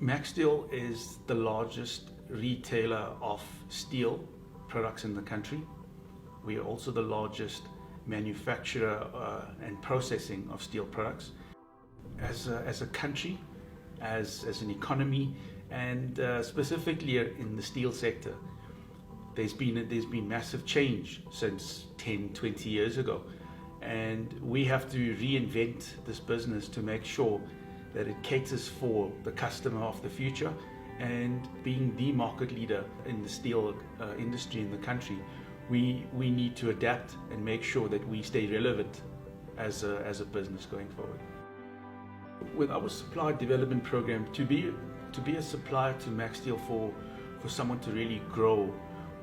Macsteel is the largest retailer of steel products in the country. We are also the largest manufacturer and processing of steel products. As a country, as an economy, and specifically in the steel sector, there's been massive change since 10, 20 years ago, and we have to reinvent this business to make sure that it caters for the customer of the future. And being the market leader in the steel industry in the country, we need to adapt and make sure that we stay relevant as a business going forward. With our supplier development program, to be a supplier to Macsteel for someone to really grow,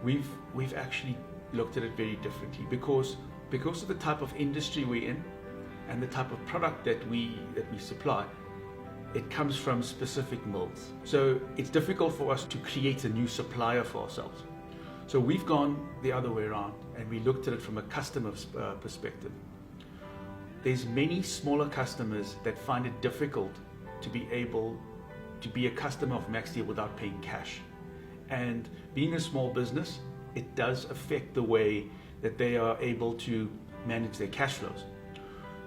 we've actually looked at it very differently because of the type of industry we're in and the type of product that we supply. It comes from specific mills. So it's difficult for us to create a new supplier for ourselves. So we've gone the other way around and we looked at it from a customer's perspective. There's many smaller customers that find it difficult to be able to be a customer of Macsteel without paying cash. And being a small business, it does affect the way that they are able to manage their cash flows.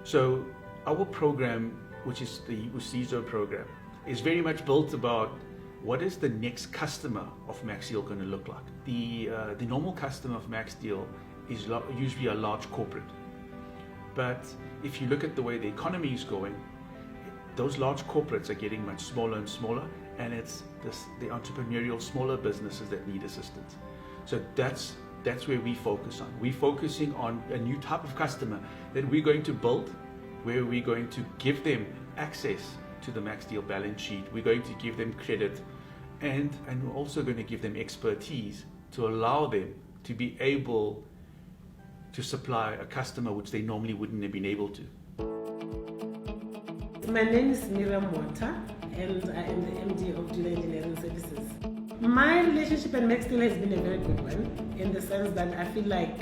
So our program, which is the Usizo program, is very much built about what is the next customer of Macsteel going to look like. The normal customer of Macsteel is usually a large corporate. But if you look at the way the economy is going, those large corporates are getting much smaller and smaller, and it's the entrepreneurial smaller businesses that need assistance. So that's where we focus on. We're focusing on a new type of customer that we're going to build, where we're going to give them access to the Macsteel balance sheet. We're going to give them credit, and we're also going to give them expertise to allow them to be able to supply a customer which they normally wouldn't have been able to. My name is Miriam Water, and I am the MD of Julia Engineering Services. My relationship at Macsteel has been a very good one, in the sense that I feel like,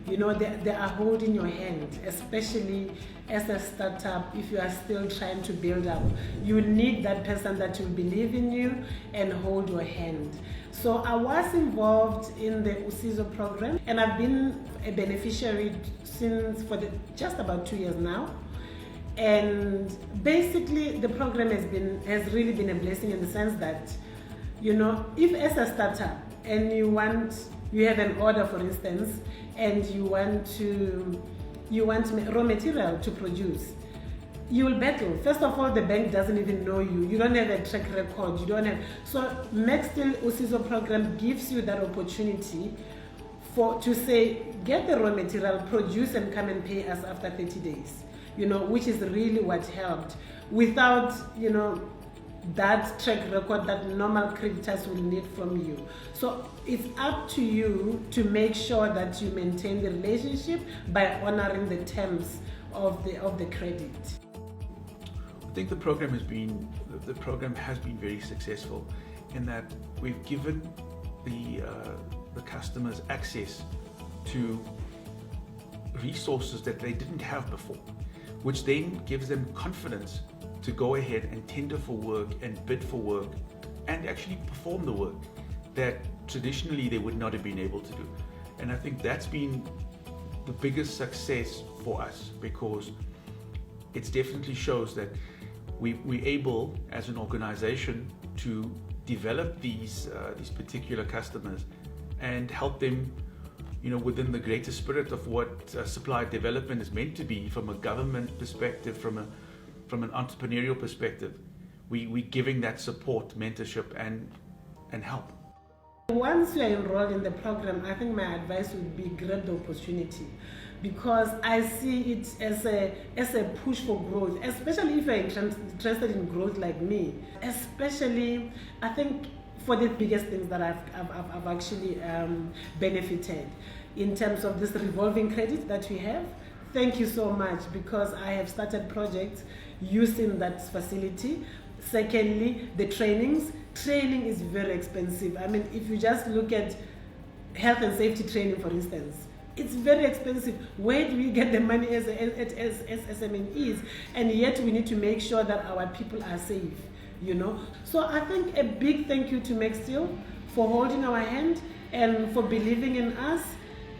you know, they are holding your hand, especially as a startup. If you are still trying to build up, you need that person that will believe in you and hold your hand. So I was involved in the Usizo program, and I've been a beneficiary for just about 2 years now. And basically the program has really been a blessing, in the sense that, you know, if as a startup and you have an order, for instance, and you want raw material to produce, you will battle. First of all, the bank doesn't even know you. You don't have a track record. So Macsteel Usizo program gives you that opportunity to say, get the raw material, produce, and come and pay us after 30 days. You know, which is really what helped. Without, you know, that track record that normal creditors will need from you. So it's up to you to make sure that you maintain the relationship by honoring the terms of the credit. I think the program has been very successful in that we've given the customers access to resources that they didn't have before, which then gives them confidence to go ahead and tender for work and bid for work and actually perform the work that traditionally they would not have been able to do. And I think that's been the biggest success for us, because it definitely shows that we're able as an organization to develop these particular customers and help them, you know, within the greater spirit of what supplier development is meant to be, from a government perspective, from an entrepreneurial perspective. We're giving that support, mentorship, and help. Once you are enrolled in the program, I think my advice would be grab the opportunity, because I see it as a push for growth, especially if you're interested in growth like me. Especially, I think, for the biggest things that I've actually benefited in terms of this revolving credit that we have. Thank you so much, because I have started projects using that facility. Secondly, the training is very expensive. I mean, if you just look at health and safety training, for instance, It's very expensive. Where do we get the money as SMEs? And yet we need to make sure that our people are safe, you know. So I think a big thank you to Macsteel for holding our hand and for believing in us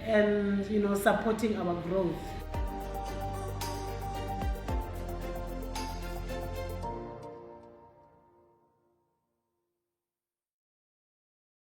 and, you know, supporting our growth.